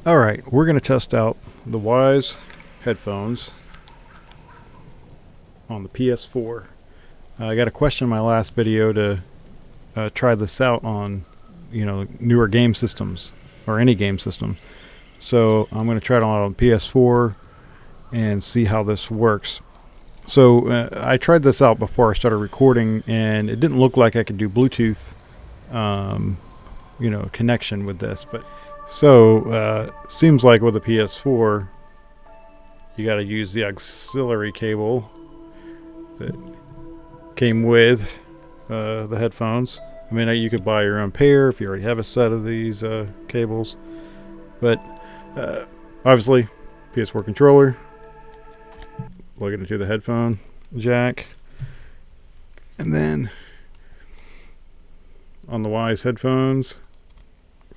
Alright, we're going to test out the Wyze headphones on the PS4. I got a question in my last video to try this out on, newer game systems or any game system. So I'm going to try it on PS4 and see how this works. So I tried this out before I started recording, and it didn't look like I could do Bluetooth, connection with this. But so seems like with the PS4, you got to use the auxiliary cable that came with the headphones. I mean, you could buy your own pair if you already have a set of these cables. But obviously, PS4 controller, plug it into the headphone jack, and then on the Wyze headphones,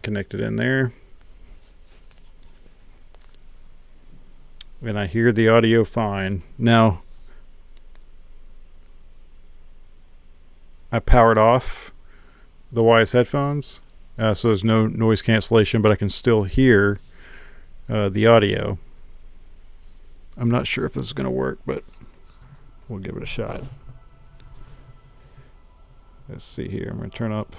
connect it in there. And I hear the audio fine. Now, I powered off the Wyze headphones, so there's no noise cancellation, but I can still hear the audio. I'm not sure if this is going to work, but we'll give it a shot. Let's see here. I'm going to turn up.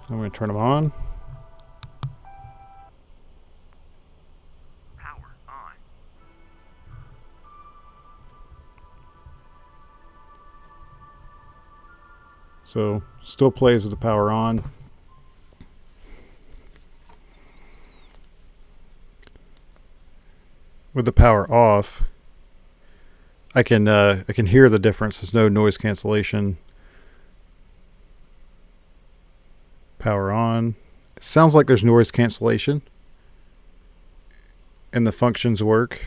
I'm going to turn them on. Power on. So still plays with the power on. With the power off, I can hear the difference. There's no noise cancellation. Power on. It sounds like there's noise cancellation, and the functions work.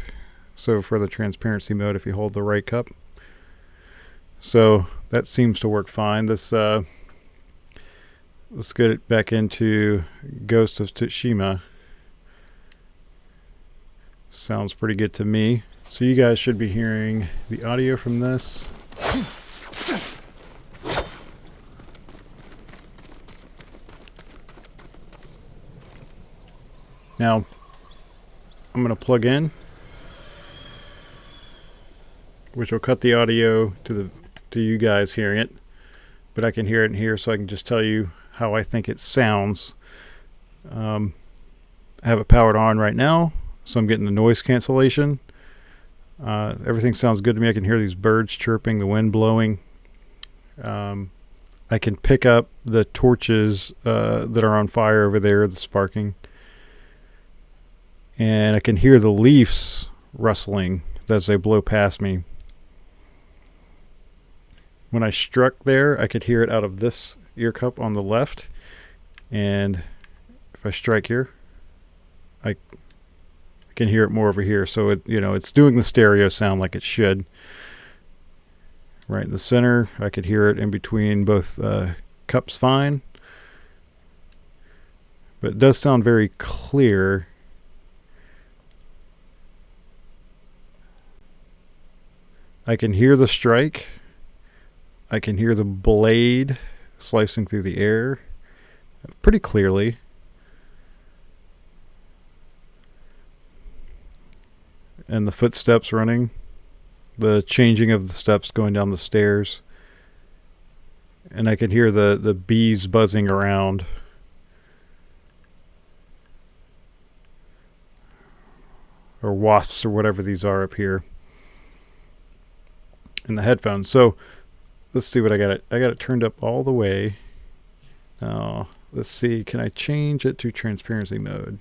So for the transparency mode, if you hold the right cup, so that seems to work fine. This let's get it back into Ghost of Tsushima. Sounds pretty good to me. So you guys should be hearing the audio from this. Now, I'm going to plug in, which will cut the audio to you guys hearing it, but I can hear it in here, so I can just tell you how I think it sounds. I have it powered on right now, so I'm getting the noise cancellation. Everything sounds good to me. I can hear these birds chirping, the wind blowing. I can pick up the torches that are on fire over there, the sparking. And I can hear the leaves rustling as they blow past me. When I struck there, I could hear it out of this ear cup on the left. And if I strike here, I can hear it more over here. So it's doing the stereo sound like it should. Right in the center, I could hear it in between both cups fine. But it does sound very clear. I can hear the strike. I can hear the blade slicing through the air pretty clearly. And the footsteps running, the changing of the steps going down the stairs. And I can hear the bees buzzing around. Or wasps or whatever these are up here in the headphones. So let's see what I got. I got it turned up all the way. Now let's see. Can I change it to transparency mode?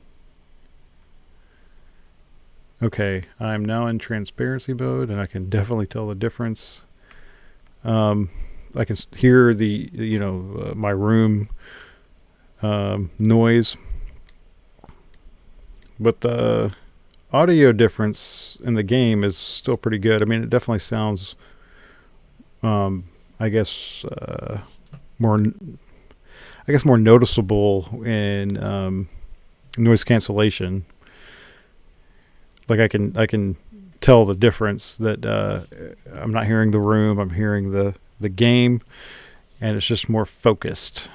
Okay, I'm now in transparency mode, and I can definitely tell the difference. I can hear the my room noise, but the audio difference in the game is still pretty good. I mean, it definitely sounds I guess more noticeable in noise cancellation. like I can tell the difference that I'm not hearing the room, I'm hearing the game, and it's just more focused.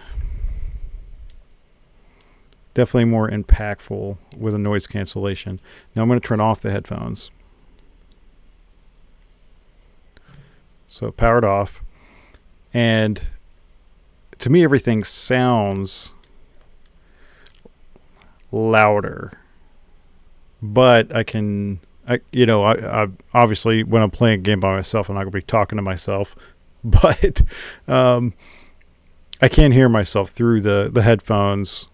Definitely more impactful with a noise cancellation. Now I'm going to turn off the headphones. So powered off. And to me, everything sounds louder. But I obviously when I'm playing a game by myself, I'm not going to be talking to myself. But I can hear myself through the headphones.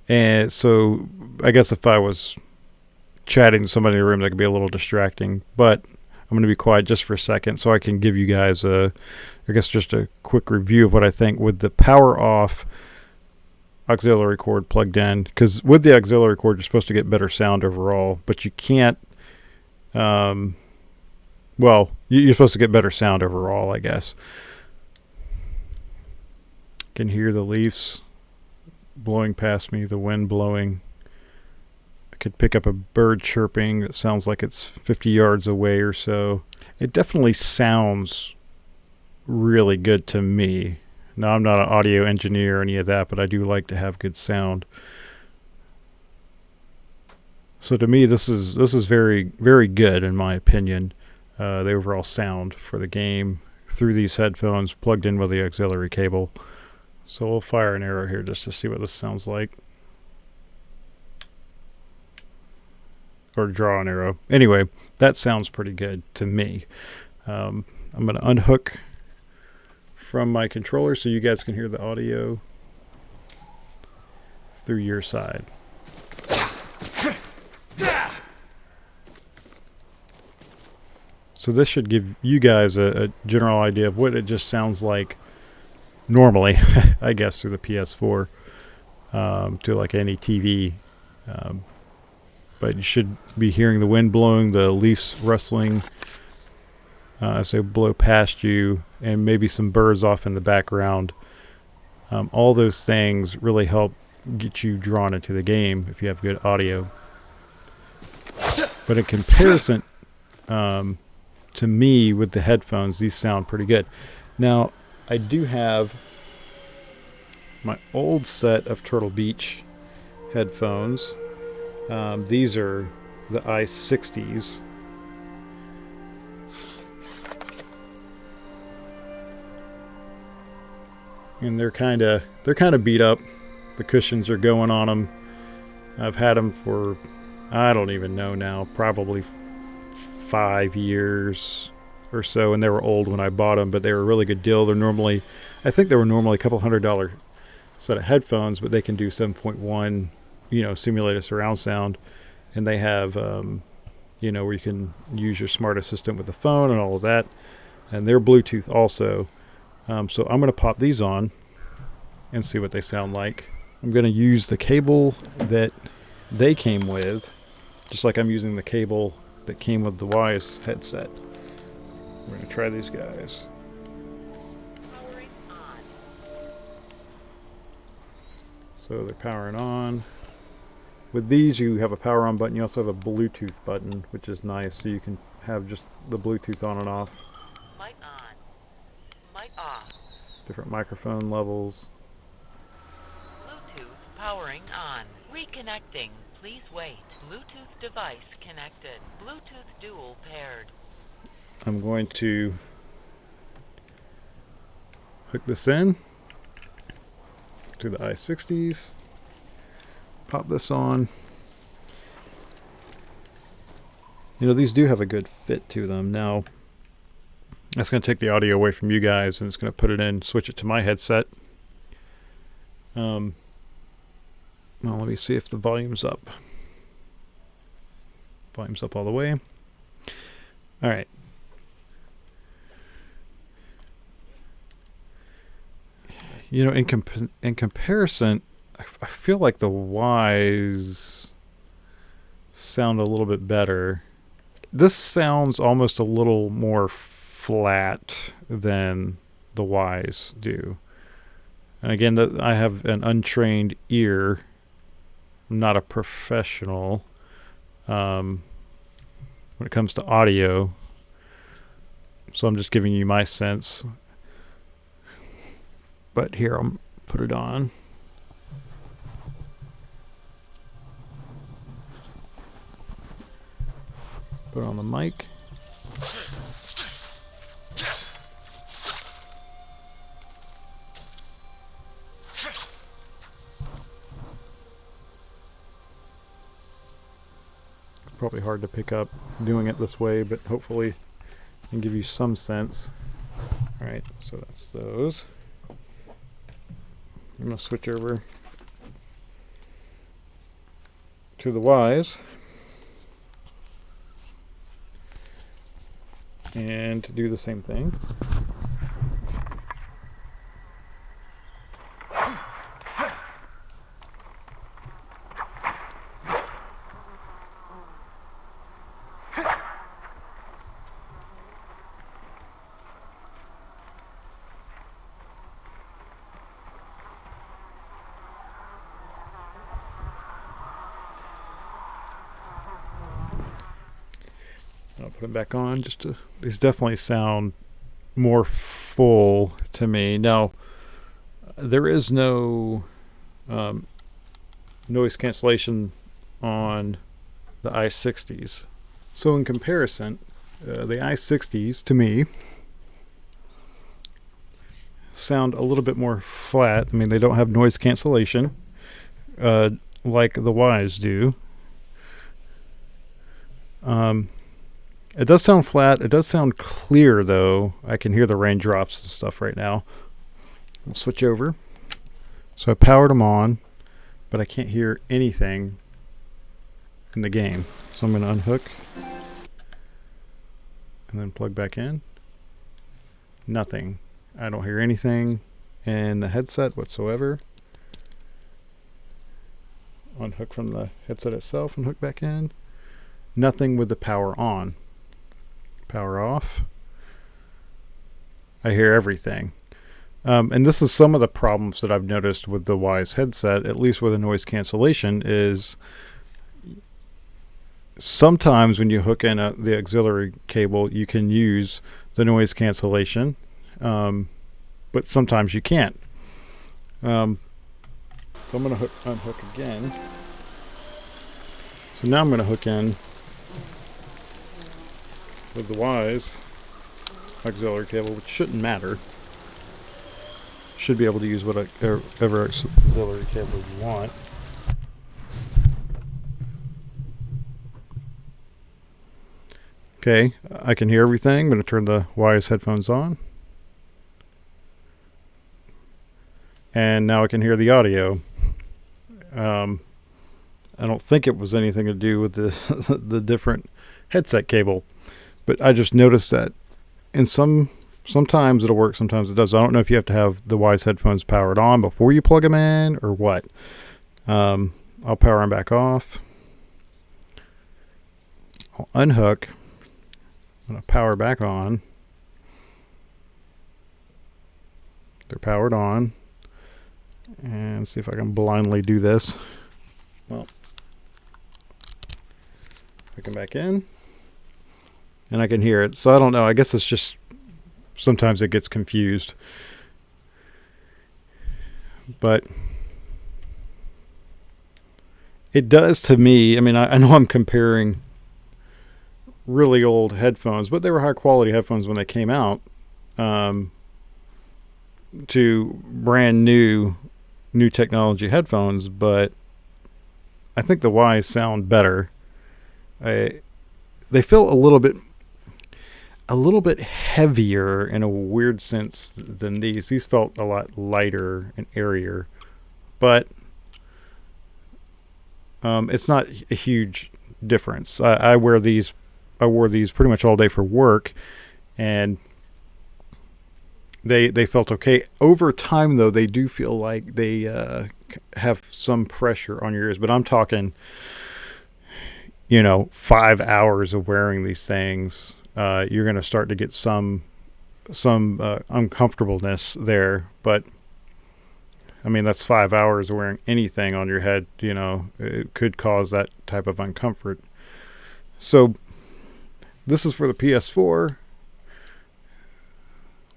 And so I guess if I was chatting to somebody in the room, that could be a little distracting. But I'm going to be quiet just for a second so I can give you guys just a quick review of what I think with the power off auxiliary cord plugged in. Because with the auxiliary cord, you're supposed to get better sound overall, but you can't. You're supposed to get better sound overall, I guess. Can hear the leaves blowing past me, the wind blowing. I could pick up a bird chirping that sounds like it's 50 yards away or so. It definitely sounds really good to me. Now, I'm not an audio engineer or any of that, but I do like to have good sound. So to me, this is very, very good in my opinion. The overall sound for the game through these headphones plugged in with the auxiliary cable. So we'll fire an arrow here just to see what this sounds like. Or draw an arrow. Anyway, that sounds pretty good to me. I'm going to unhook from my controller so you guys can hear the audio through your side. So this should give you guys a general idea of what it just sounds like normally, I guess, through the PS4 to like any TV. But you should be hearing the wind blowing, the leaves rustling as they blow past you, and maybe some birds off in the background. All those things really help get you drawn into the game if you have good audio. But in comparison to me with the headphones, these sound pretty good. Now, I do have my old set of Turtle Beach headphones. These are the i60s. And they're kind of beat up. The cushions are going on them. I've had them for, I don't even know now, probably 5 years or so, and they were old when I bought them, but they were a really good deal. I think they were normally a couple $100 set of headphones, but they can do 7.1, simulated surround sound, and they have, where you can use your smart assistant with the phone and all of that, and they're Bluetooth also. So I'm going to pop these on and see what they sound like. I'm going to use the cable that they came with, just like I'm using the cable that came with the Wyze headset. We're going to try these guys. So they're powering on. With these, you have a power on button. You also have a Bluetooth button, which is nice. So you can have just the Bluetooth on and off. Mic on. Mic off. Different microphone levels. Bluetooth powering on. Reconnecting. Please wait. Bluetooth device connected. Bluetooth dual paired. I'm going to hook this in to the i60s. Pop this on. These do have a good fit to them. Now, that's going to take the audio away from you guys, and it's going to put it in, switch it to my headset. Well, let me see if the volume's up. Volume's up all the way. All right. In comparison, I feel like the Wyze sound a little bit better. This sounds almost a little more flat than the Wyze do. And again, I have an untrained ear. I'm not a professional. when it comes to audio. So I'm just giving you my sense. But here, I'll put it on. Put it on the mic. Probably hard to pick up doing it this way, but hopefully I can give you some sense. Alright, so that's those. I'm going to switch over to the Wyze and to do the same thing. I'll put them back on just to, these definitely sound more full to me. Now, there is no noise cancellation on the i60s. So in comparison, the i60s to me sound a little bit more flat. I mean, they don't have noise cancellation like the Wyze do. It does sound flat. It does sound clear, though. I can hear the raindrops and stuff right now. We'll switch over. So I powered them on, but I can't hear anything in the game. So I'm going to unhook and then plug back in. Nothing. I don't hear anything in the headset whatsoever. Unhook from the headset itself and hook back in. Nothing with the power on. Power off. I hear everything. And this is some of the problems that I've noticed with the Wyze headset, at least with the noise cancellation, is sometimes when you hook in the auxiliary cable, you can use the noise cancellation, but sometimes you can't. So I'm going to unhook again. So now I'm going to hook in with the Wyze auxiliary cable, which shouldn't matter. Should be able to use whatever auxiliary cable you want. Okay, I can hear everything. I'm going to turn the Wyze headphones on. And now I can hear the audio. I don't think it was anything to do with the the different headset cable. But I just noticed that in sometimes it'll work, sometimes it does. I don't know if you have to have the Wyze headphones powered on before you plug them in or what. I'll power them back off. I'll unhook. I'm going to power back on. They're powered on. And see if I can blindly do this. Well, hook them back in. And I can hear it. So I don't know. I guess it's just sometimes it gets confused. But it does to me. I mean, I know I'm comparing really old headphones, but they were high quality headphones when they came out, to brand new technology headphones. But I think the Wyze sound better. They feel a little bit heavier in a weird sense than these. These felt a lot lighter and airier, but it's not a huge difference. I wore these pretty much all day for work, and they felt okay. Over time, though, they do feel like they have some pressure on your ears. But I'm talking, 5 hours of wearing these things. You're going to start to get some uncomfortableness there. But I mean, that's 5 hours of wearing anything on your head. It could cause that type of uncomfort. So this is for the PS4.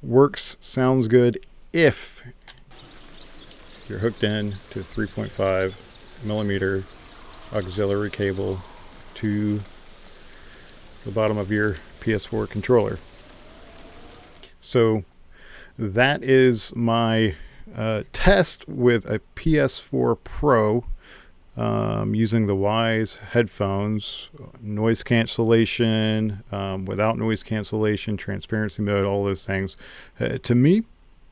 Works, sounds good if you're hooked in to 3.5 millimeter auxiliary cable to the bottom of your PS4 controller. So that is my test with a PS4 Pro using the Wyze Headphones, noise cancellation, without noise cancellation, transparency mode, all those things. To me,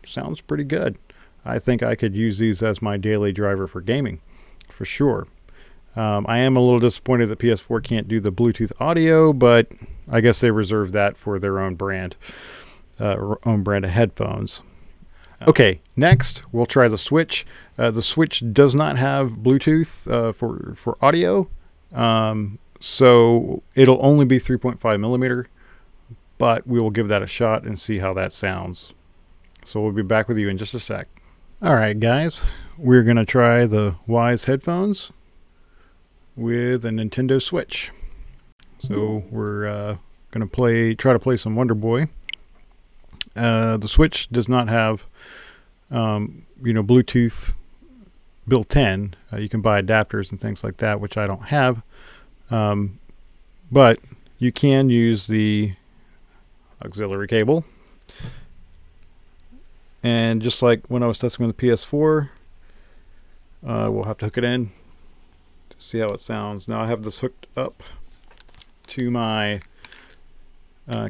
sounds pretty good. I think I could use these as my daily driver for gaming, for sure. I am a little disappointed that PS4 can't do the Bluetooth audio, but I guess they reserve that for their own brand of headphones. Okay, next we'll try the Switch. The Switch does not have Bluetooth for audio, so it'll only be 3.5 millimeter, but we will give that a shot and see how that sounds. So we'll be back with you in just a sec. All right, guys, we're going to try the Wyze Headphones with a Nintendo Switch. So we're going to try to play some Wonder Boy. The Switch does not have, Bluetooth built in. You can buy adapters and things like that, which I don't have. But you can use the auxiliary cable. And just like when I was testing with the PS4, we'll have to hook it in to see how it sounds. Now I have this hooked up to my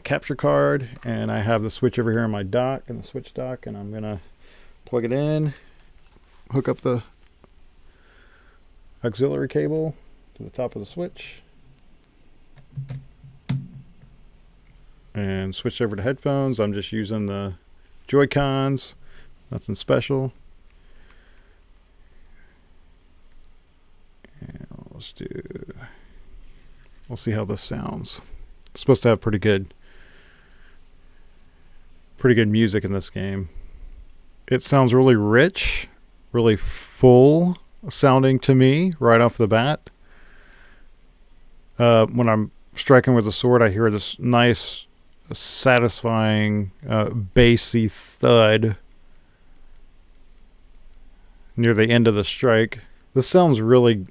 capture card, and I have the Switch over here in my dock, in the Switch dock, and I'm gonna plug it in, hook up the auxiliary cable to the top of the Switch, and switch over to headphones. I'm just using the Joy-Cons, nothing special. And we'll see how this sounds. It's supposed to have pretty good music in this game. It sounds really rich, really full sounding to me right off the bat. When I'm striking with the sword, I hear this nice, satisfying, bassy thud near the end of the strike. This sounds really,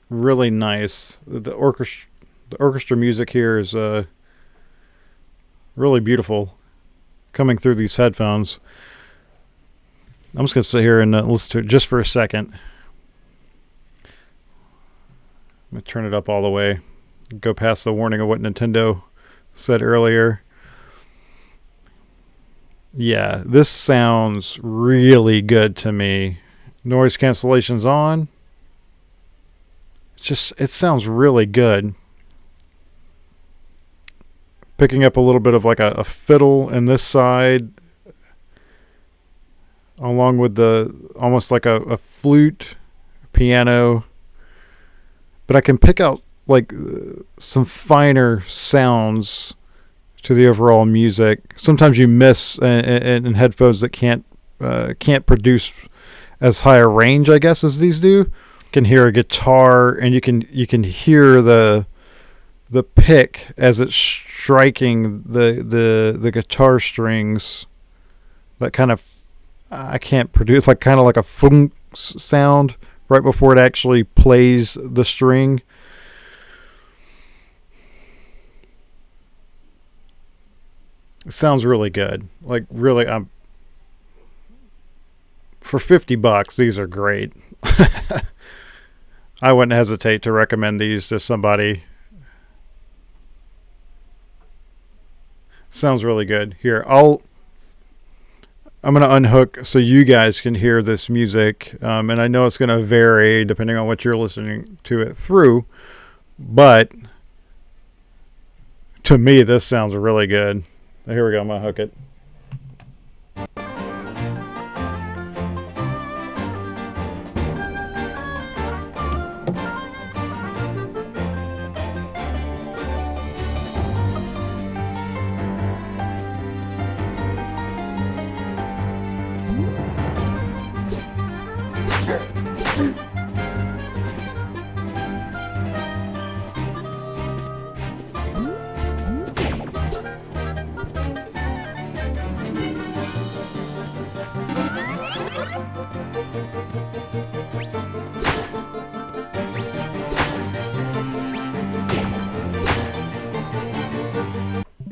really nice. The orchestra music here is really beautiful coming through these headphones. I'm just going to sit here and listen to it just for a second. I'm going to turn it up all the way. Go past the warning of what Nintendo said earlier. Yeah, this sounds really good to me. Noise cancellation's on. It sounds really good. Picking up a little bit of like a fiddle in this side, along with the almost like a flute, piano. But I can pick out like some finer sounds to the overall music. Sometimes you miss in headphones that can't produce as high a range, I guess, as these do. You can hear a guitar, and you can hear the pick as it's striking the guitar strings. That kind of I can't produce, like kind of like a funk sound right before it actually plays the string. It sounds really good. Like really, for $50, these are great. I wouldn't hesitate to recommend these to somebody. Sounds really good. Here, I'm going to unhook so you guys can hear this music. And I know it's going to vary depending on what you're listening to it through. But to me, this sounds really good. Here we go. I'm going to hook it.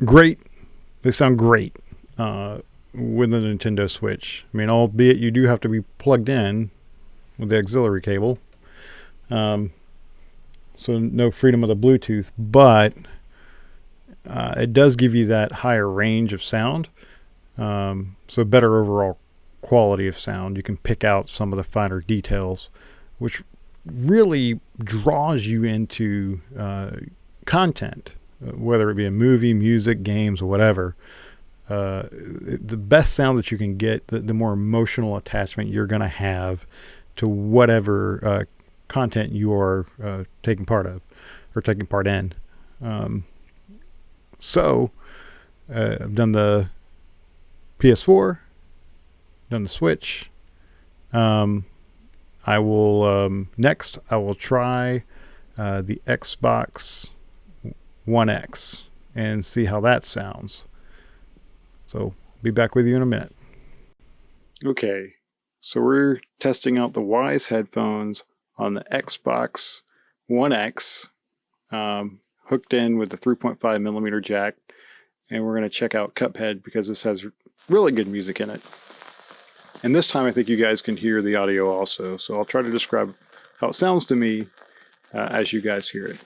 great. They sound great with the Nintendo Switch. I mean, albeit you do have to be plugged in with the auxiliary cable. So no freedom of the Bluetooth, but it does give you that higher range of sound. So better overall quality of sound. You can pick out some of the finer details, which really draws you into content, whether it be a movie, music, games, or whatever. The best sound that you can get, the more emotional attachment you're going to have to whatever content you are taking part of or taking part in. So I've done the PS4, done the Switch. I will next I will try the Xbox One X and see how that sounds. So be back with you in a minute. Okay, so we're testing out the Wyze headphones on the Xbox One X, hooked in with the 3.5 millimeter jack, and we're going to check out Cuphead because this has really good music in it. And this time I think you guys can hear the audio also, so I'll try to describe how it sounds to me as you guys hear it.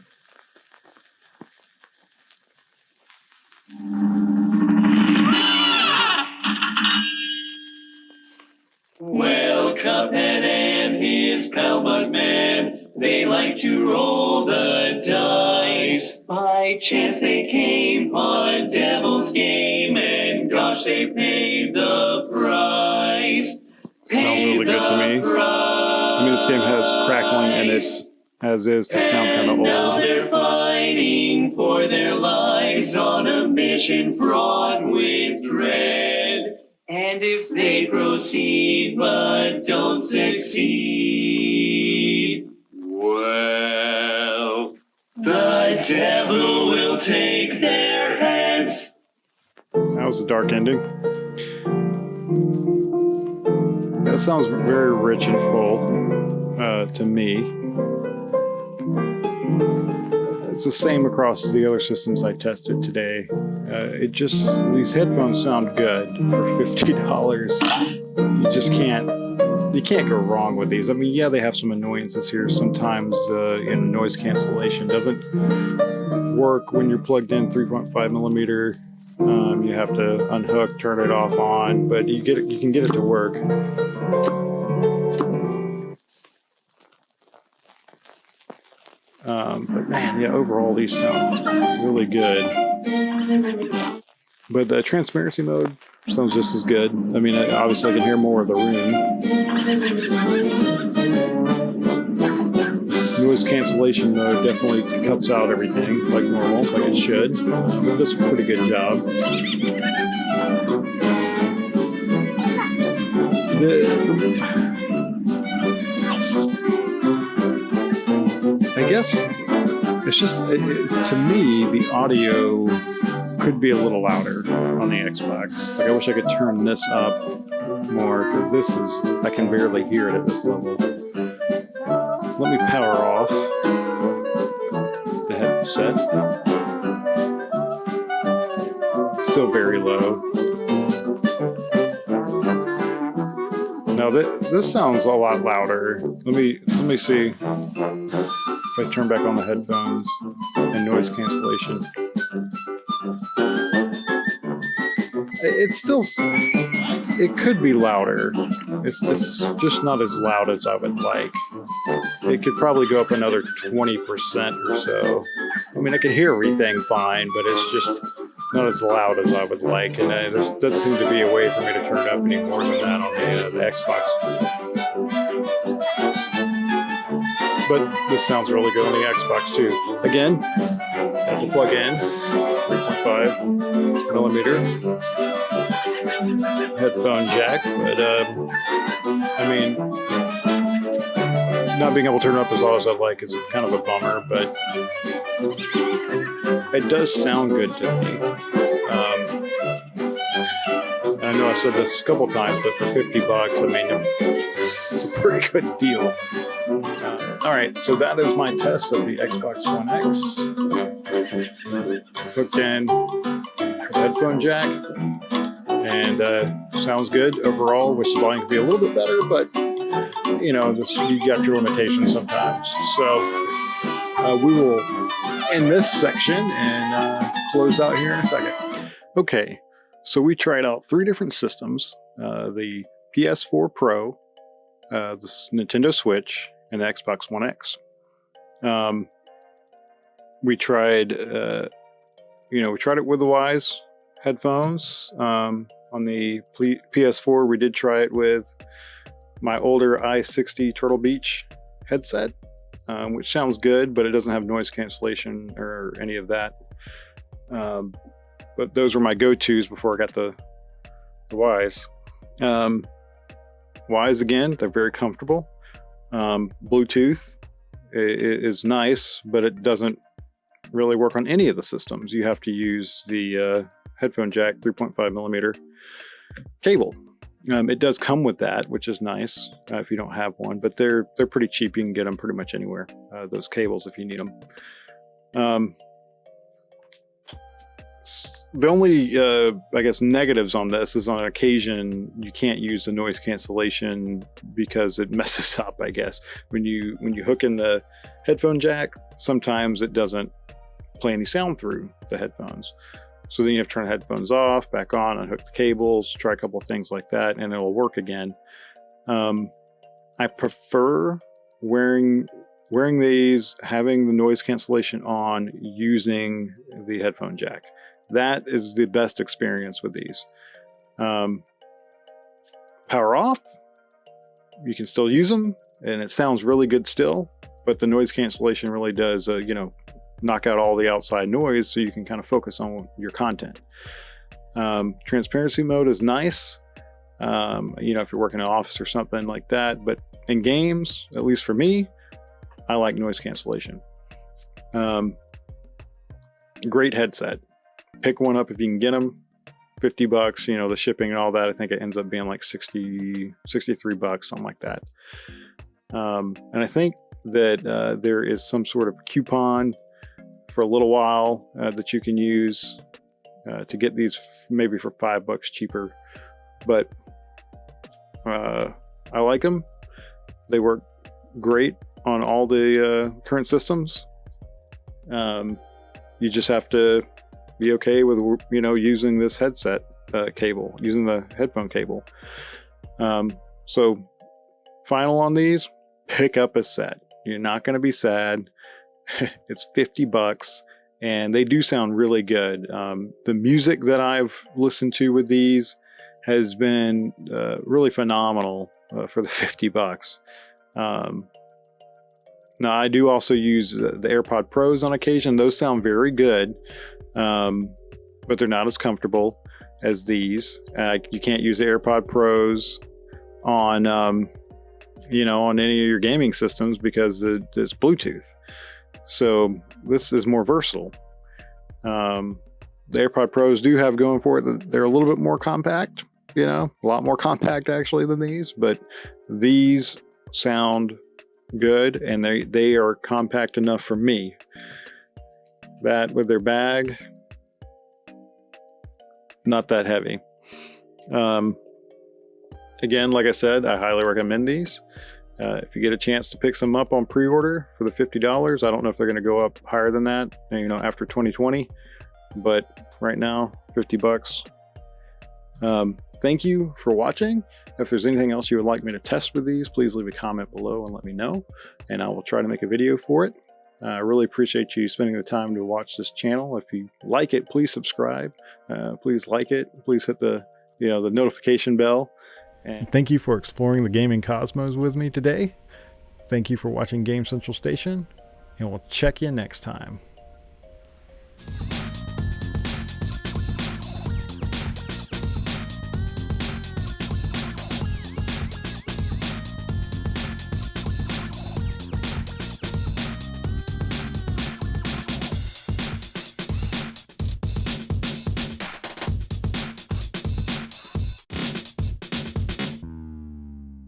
Well, Cuphead and his pal Bugman, they like to roll the dice. By chance they came on a devil's game, and gosh, they paid the price. Sounds really good to me. I mean, this game has crackling in it, as is, to sound kind of Now old. they're fighting for their lives on a mission fraught with dread. And if they proceed but don't succeed, well, the devil will take their heads. That was the dark ending. That sounds very rich and full to me. It's the same across the other systems I tested today. These headphones sound good for $50. You can't go wrong with these. I mean, yeah, they have some annoyances here. Sometimes noise cancellation doesn't work when you're plugged in 3.5 millimeter. You have to unhook, turn it off, on, but you can get it to work. But man, yeah, overall these sound really good. But the transparency mode sounds just as good. I mean, obviously I can hear more of the room. Noise cancellation mode definitely cuts out everything like normal, like it should. It does a pretty good job. I guess to me, the audio could be a little louder on the Xbox. Like, I wish I could turn this up more, because I can barely hear it at this level. Let me power off the headset. Still very low. Now this sounds a lot louder. Let me see if I turn back on the headphones and noise cancellation. It could be louder. It's just not as loud as I would like. It could probably go up another 20% or so. I mean, I can hear everything fine, but it's just not as loud as I would like. And there doesn't seem to be a way for me to turn it up any more than that on the Xbox. But this sounds really good on the Xbox too. Again, have to plug in 3.5 millimeter headphone jack, but I mean, not being able to turn it up as loud as I like is kind of a bummer, but it does sound good to me. I know I've said this a couple times, but for $50, I mean, it's a pretty good deal. All right, so that is my test of the Xbox One X. Hooked in headphone jack, and sounds good overall. Wish the volume could be a little bit better, but you know, you got your limitations sometimes. So we will end this section and close out here in a second. Okay, so we tried out 3 different systems: the PS4 Pro, the Nintendo Switch, and the Xbox One X. We tried, we tried it with the Wyze headphones. On the PS4, we did try it with my older i60 Turtle Beach headset, which sounds good, but it doesn't have noise cancellation or any of that. But those were my go-tos before I got the Wyze. Wyze, again, they're very comfortable. Bluetooth is nice, but it doesn't really work on any of the systems. You have to use the headphone jack 3.5 millimeter cable. It does come with that, which is nice if you don't have one, but they're pretty cheap. You can get them pretty much anywhere, those cables, if you need them. The only, I guess, negatives on this is on occasion you can't use the noise cancellation because it messes up, I guess. When you hook in the headphone jack, sometimes it doesn't play any sound through the headphones. So then you have to turn the headphones off, back on, unhook the cables, try a couple of things like that, and it'll work again. I prefer wearing these, having the noise cancellation on, using the headphone jack. That is the best experience with these. Power off, you can still use them, and it sounds really good still, but the noise cancellation really does, knock out all the outside noise so you can kind of focus on your content. Transparency mode is nice, if you're working in an office or something like that, but in games, at least for me, I like noise cancellation. Great headset. Pick one up if you can get them. $50, the shipping and all that. I think it ends up being like $63, something like that. And I think that there is some sort of coupon for a little while that you can use to get these, maybe for $5 cheaper. But I like them. They work great on all the current systems. You just have to be okay with using this headset cable, using the headphone cable. So final on these, pick up a set. You're not going to be sad. It's $50 and they do sound really good. The music that I've listened to with these has been really phenomenal for the $50. Now I do also use the AirPod Pros on occasion. Those sound very good, but they're not as comfortable as these. You can't use the AirPod Pros on on any of your gaming systems because it's Bluetooth. So this is more versatile. The AirPod Pros do have going for it that they're a little bit more compact, a lot more compact actually than these, but these sound good and they are compact enough for me. That with their bag, not that heavy. Again, like I said, I highly recommend these. If you get a chance to pick some up on pre-order for the $50, I don't know if they're going to go up higher than that, after 2020, but right now, $50. Thank you for watching. If there's anything else you would like me to test with these, please leave a comment below and let me know, and I will try to make a video for it. I really appreciate you spending the time to watch this channel. If you like it, please subscribe. Please like it. Please hit the notification bell. And thank you for exploring the gaming cosmos with me today. Thank you for watching Game Central Station, and we'll check you next time.